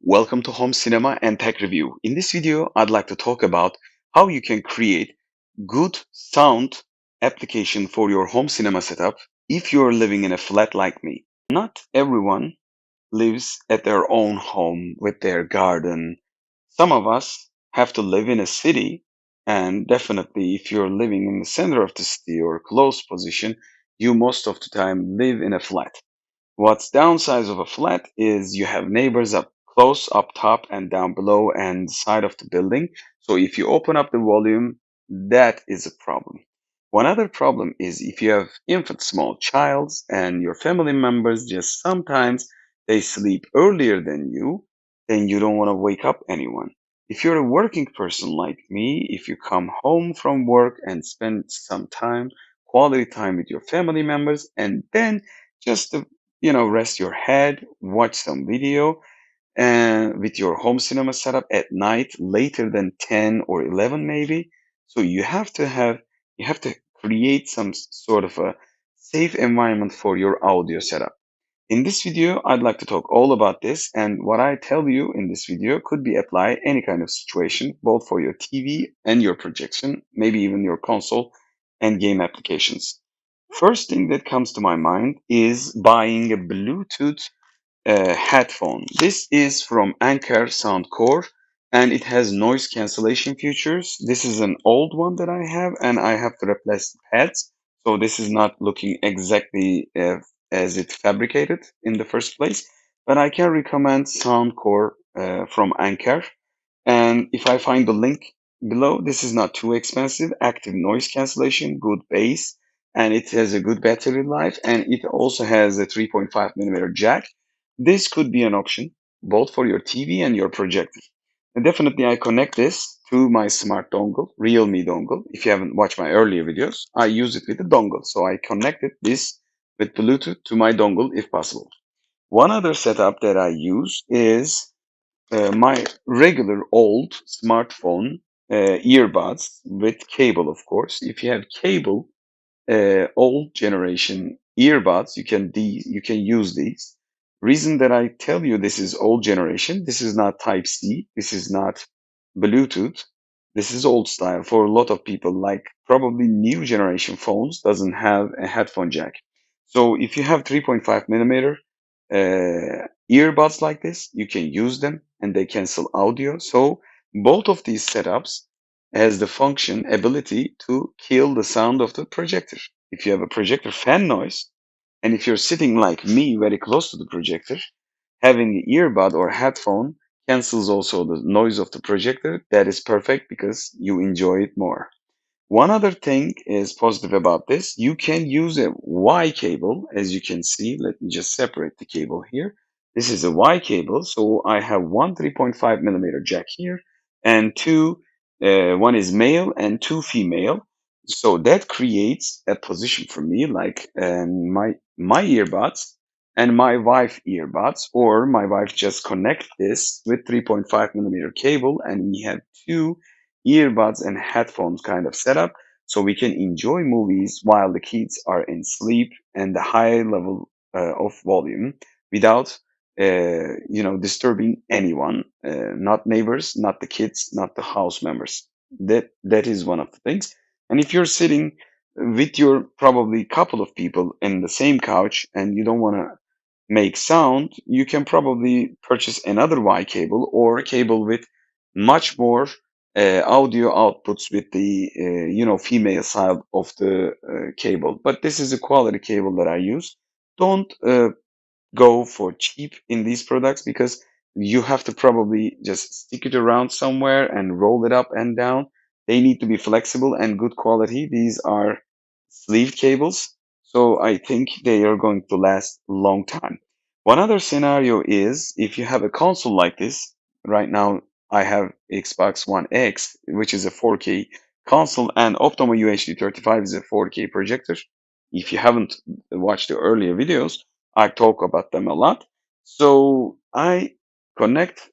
Welcome to Home Cinema and Tech Review. In this video, I'd like to talk about how you can create good sound application for your home cinema setup if you're living in a flat like me. Not everyone lives at their own home with their garden. Some of us have to live in a city, and definitely if you're living in the center of the city or close position, you most of the time live in a flat. What's downsides of a flat is you have neighbors up close, up top, and down below and side of the building. So if you open up the volume, that is a problem. One other problem is if you have infant small childs and your family members just sometimes they sleep earlier than you, then you don't want to wake up anyone. If you're a working person like me, if you come home from work and spend some time, quality time with your family members, and then just to rest your head, watch some video, and with your home cinema setup at night, later than 10 or 11 maybe. So you have to create some sort of a safe environment for your audio setup. In this video, I'd like to talk all about this, and what I tell you in this video could be applied any kind of situation, both for your TV and your projection, maybe even your console and game applications. First thing that comes to my mind is buying a Bluetooth headphone. This is from Anker Soundcore and it has noise cancellation features. This is an old one that I have and I have to replace the pads. So this is not looking exactly as it fabricated in the first place. But I can recommend Soundcore from Anker. And if I find the link below, this is not too expensive. Active noise cancellation, good bass, and it has a good battery life, and it also has a 3.5 millimeter jack. This could be an option both for your TV and your projector. And definitely, I connect this to my smart dongle, Realme dongle. If you haven't watched my earlier videos, I use it with a dongle. So I connected this with Bluetooth to my dongle if possible. One other setup that I use is my regular old smartphone earbuds with cable, of course. If you have cable, old generation earbuds, you can use these. Reason that I tell you this is old generation, this is not Type C, this is not Bluetooth. This is old style for a lot of people. Like probably new generation phones doesn't have a headphone jack. So if you have 3.5 millimeter earbuds like this, you can use them and they cancel audio. So both of these setups has the function ability to kill the sound of the projector. If you have a projector fan noise, and if you're sitting like me very close to the projector, having an earbud or headphone cancels also the noise of the projector. That is perfect because you enjoy it more. One other thing is positive about this. You can use a Y cable, as you can see. Let me just separate the cable here. This is a Y cable, so I have one 3.5 millimeter jack here, and one is male and two female. So that creates a position for me, like my earbuds and my wife earbuds, or my wife just connect this with 3.5 millimeter cable, and we have two earbuds and headphones kind of setup so we can enjoy movies while the kids are in sleep and the high level of volume without disturbing anyone, not neighbors, not the kids, not the house members. That is one of the things. And if you're sitting with your probably couple of people in the same couch and you don't want to make sound, you can probably purchase another Y cable or a cable with much more audio outputs with the female side of the cable. But this is a quality cable that I use. Don't go for cheap in these products because you have to probably just stick it around somewhere and roll it up and down. They need to be flexible and good quality. These are sleeved cables, so I think they are going to last a long time. One other scenario is if you have a console like this. Right now, I have Xbox One X, which is a 4K console, and Optoma UHD 35 is a 4K projector. If you haven't watched the earlier videos, I talk about them a lot. So I connect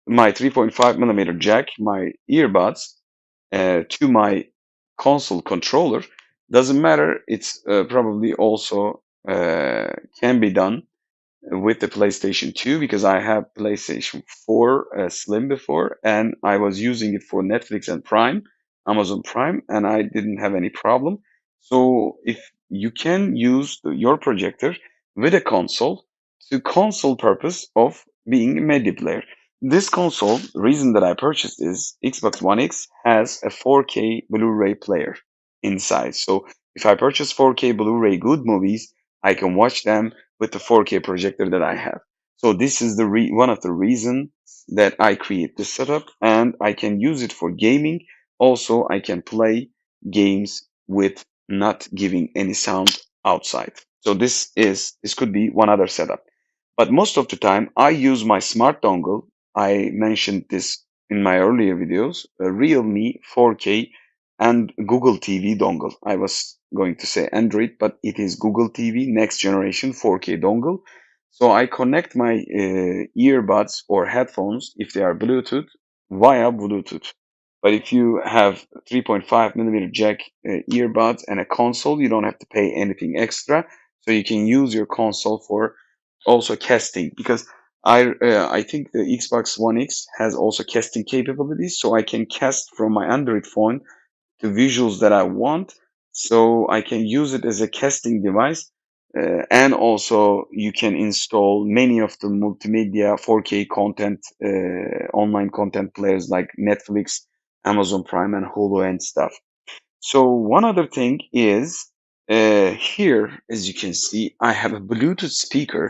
my 3.5 millimeter jack, my earbuds, to my console controller. Doesn't matter. It's probably also can be done with the PlayStation 2 because I have PlayStation 4 Slim before, and I was using it for Netflix and Prime, Amazon Prime, and I didn't have any problem. So if you can use your projector with a console to console purpose of being a media player. This console, reason that I purchased is Xbox One X has a 4K Blu-ray player inside. So if I purchase 4K Blu-ray good movies, I can watch them with the 4K projector that I have. So this is the one of the reasons that I create this setup, and I can use it for gaming. Also, I can play games with not giving any sound outside. So this could be one other setup. But most of the time, I use my smart dongle. I mentioned this in my earlier videos, a Realme 4K and Google TV dongle. I was going to say Android, but it is Google TV next generation 4K dongle. So I connect my earbuds or headphones if they are Bluetooth via Bluetooth. But if you have 3.5 millimeter jack earbuds and a console, you don't have to pay anything extra. So you can use your console for also casting because I think the Xbox One X has also casting capabilities, so I can cast from my Android phone to visuals that I want. So I can use it as a casting device. And also you can install many of the multimedia 4K content, online content players like Netflix, Amazon Prime, and Hulu and stuff. So one other thing is here, as you can see, I have a Bluetooth speaker.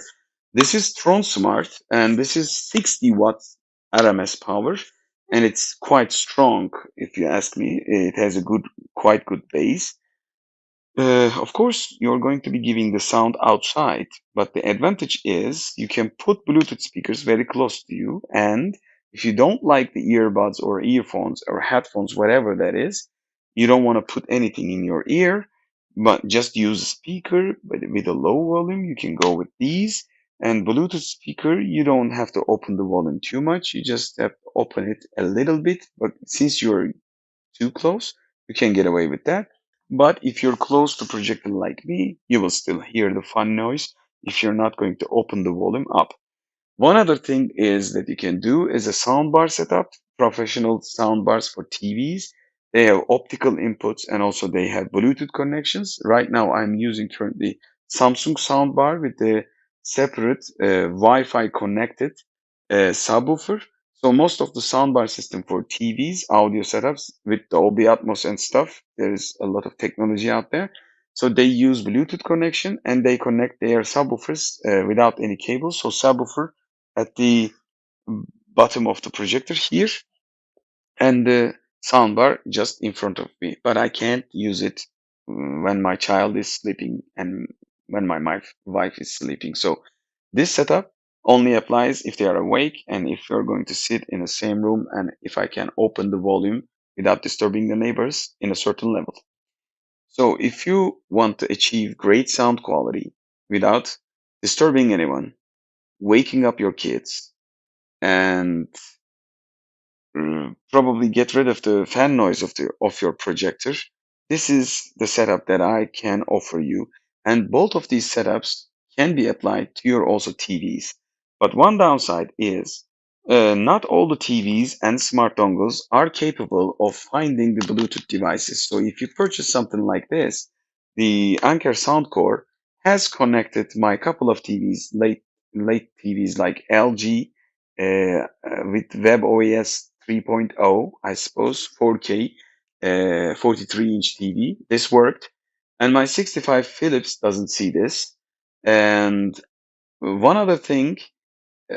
This is Tronsmart, and this is 60 watts RMS power, and it's quite strong. If you ask me, it has a quite good bass. Of course, you're going to be giving the sound outside, but the advantage is you can put Bluetooth speakers very close to you. And if you don't like the earbuds or earphones or headphones, whatever that is, you don't want to put anything in your ear, but just use a speaker but with a low volume. You can go with these. And Bluetooth speaker, you don't have to open the volume too much. You just have to open it a little bit. But since you're too close, you can get away with that. But if you're close to projector like me, you will still hear the fun noise if you're not going to open the volume up. One other thing is that you can do is a soundbar setup, professional soundbars for TVs. They have optical inputs and also they have Bluetooth connections. Right now I'm using currently Samsung soundbar with the separate Wi-Fi connected subwoofer. So most of the soundbar system for TVs, audio setups with Dolby Atmos and stuff, there's a lot of technology out there. So they use Bluetooth connection and they connect their subwoofers without any cables. So subwoofer at the bottom of the projector here and the soundbar just in front of me. But I can't use it when my child is sleeping and when my wife is sleeping. So this setup only applies if they are awake and if you're going to sit in the same room and if I can open the volume without disturbing the neighbors in a certain level. So if you want to achieve great sound quality without disturbing anyone, waking up your kids, and probably get rid of the fan noise of your projector. This is the setup that I can offer you, and both of these setups can be applied to your also TVs. But one downside is not all the TVs and smart dongles are capable of finding the Bluetooth devices. So if you purchase something like this, the Anker Soundcore has connected my couple of TVs, late TVs like LG with WebOS 3.0, I suppose, 4K, 43-inch TV. This worked. And my 65 Philips doesn't see this. And one other thing,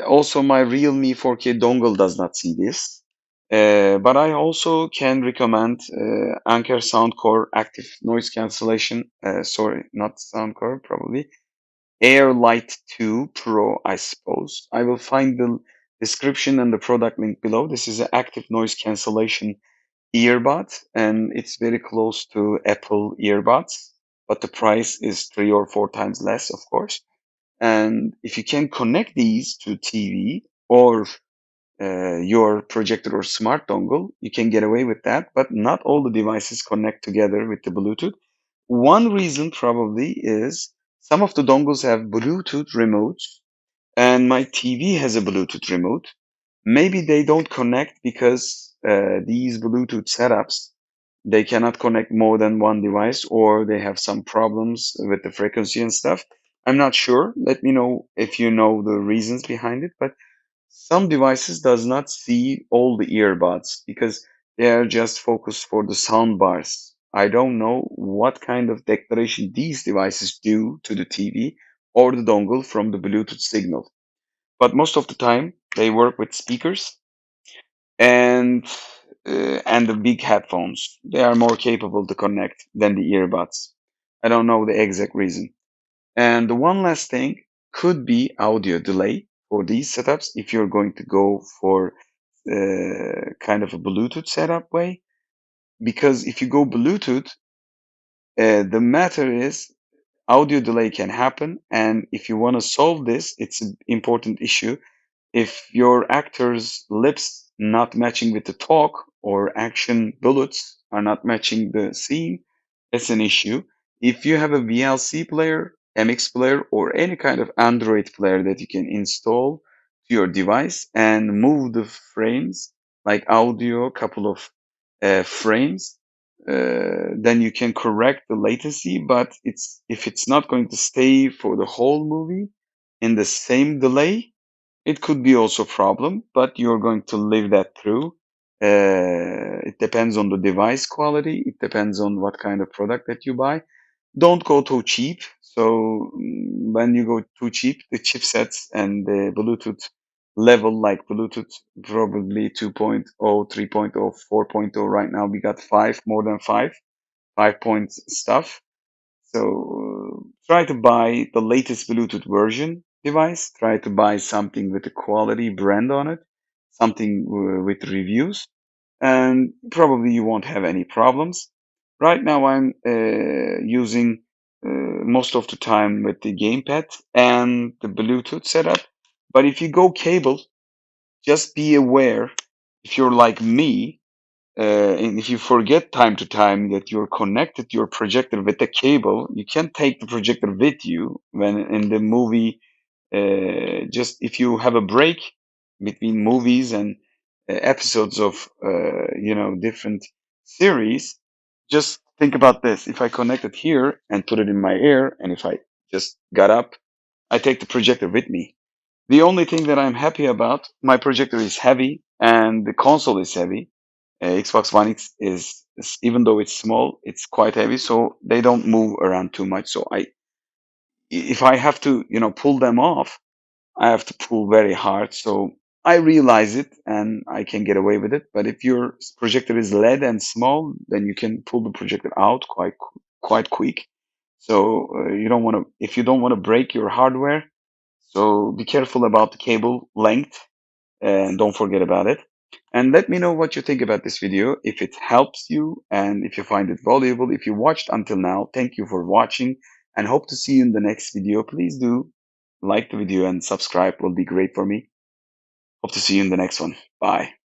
also my Realme 4K dongle does not see this. But I also can recommend Anker Soundcore active noise cancellation. Sorry, not Soundcore, probably. Air Light 2 Pro, I suppose. I will find the description and the product link below. This is an active noise cancellation earbud, and it's very close to Apple earbuds, but the price is 3 or 4 times less, of course. And if you can connect these to TV or your projector or smart dongle, you can get away with that, but not all the devices connect together with the Bluetooth. One reason probably is some of the dongles have Bluetooth remotes, and my TV has a Bluetooth remote. Maybe they don't connect because these Bluetooth setups, they cannot connect more than one device, or they have some problems with the frequency and stuff. I'm not sure. Let me know if you know the reasons behind it. But some devices does not see all the earbuds because they are just focused for the sound bars. I don't know what kind of declaration these devices do to the TV or the dongle from the Bluetooth signal. But most of the time, they work with speakers and the big headphones. They are more capable to connect than the earbuds. I don't know the exact reason. And the one last thing could be audio delay for these setups if you're going to go for kind of a Bluetooth setup way. Because if you go Bluetooth, the matter is audio delay can happen. And if you want to solve this, it's an important issue. If your actor's lips not matching with the talk or action bullets are not matching the scene, it's an issue. If you have a VLC player, MX player, or any kind of Android player that you can install to your device and move the frames, like audio, couple of frames, then you can correct the latency. But it's if it's not going to stay for the whole movie in the same delay, it could be also a problem, but you're going to live that through. It depends on the device quality. It depends on what kind of product that you buy. Don't go too cheap. So when you go too cheap, the chipsets and the Bluetooth level, like Bluetooth probably 2.0, 3.0, 4.0. Right now we got more than five point stuff. So try to buy the latest Bluetooth version device. Try to buy something with a quality brand on it, something with reviews, and probably you won't have any problems. Right now, I'm using most of the time with the gamepad and the Bluetooth setup. But if you go cable, just be aware if you're like me, and if you forget time to time that you're connected your projector with the cable, you can't take the projector with you when in the movie. Just if you have a break between movies and episodes of different series, just think about this. If I connect it here and put it in my ear, and if I just got up, I take the projector with me. The only thing that I'm happy about, my projector is heavy and the console is heavy. Xbox One X is, even though it's small, it's quite heavy, so they don't move around too much. So if I have to, pull them off, I have to pull very hard. So I realize it and I can get away with it. But if your projector is LED and small, then you can pull the projector out quite quick. So you don't want to, if you don't want to break your hardware, so be careful about the cable length and don't forget about it. And let me know what you think about this video, if it helps you and if you find it valuable. If you watched until now, thank you for watching and hope to see you in the next video. Please do like the video and subscribe will be great for me. Hope to see you in the next one. Bye.